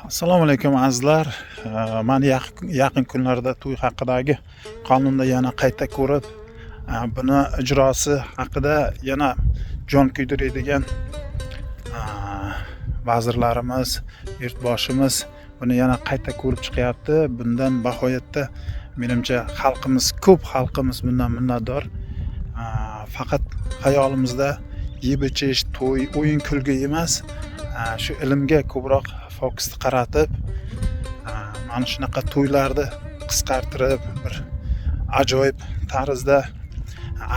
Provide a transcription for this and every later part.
Assalomu alaykum azizlar. Men yaqin kunlarda to'y haqidagi qonunni yana qayta ko'rib, buni ijrosi haqida yana jon kuydiradigan vazirlarimiz, yurtboshimiz buni yana qayta ko'rib chiqyapti. Bundan bahoyatda menimcha ko'p xalqimiz bundan minnatdor. Faqat hayolimizda yeb ichish, to'y, o'yin kulgi emas, shu ilmga ko'proq fokusni qaratib, mana shunaqa to'ylarni qisqartirib, bir ajoyib tarzda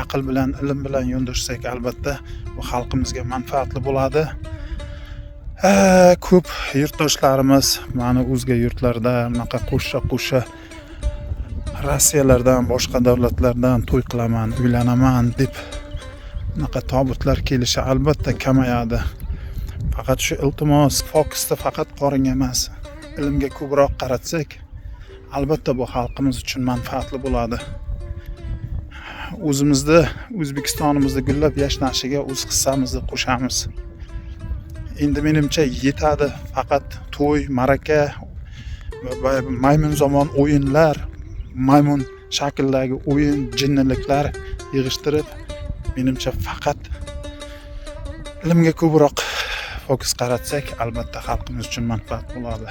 aql bilan, ilm bilan yondashsak, albatta bu xalqimizga manfaatli bo'ladi. Ko'p yurtdoshlarimiz mana o'zga yurtlarda bunaqa qo'sha Rossiyalardan, boshqa davlatlardan to'y qilaman, uylanaman deb bunaqa tobutlar kelishi albatta kamayadi. Faqat shu iltimos fokusni faqat qoringa emas, ilmga ko'proq qaratsak, albatta bu xalqimiz uchun manfaatli bo'ladi. O'zimizni, O'zbekistonimizni gullab yashnashiga o'z hissamizni qo'shamiz. Endi menimcha yetadi faqat to'y, ma'raka va maymunzamon o'yinlar, maymun shakldagi o'yin, jinniliklar yig'ishtirib, menimcha faqat ilmga ko'proq fokus qaratsak, albatta xalqimiz uchun manfaat bo'ladi.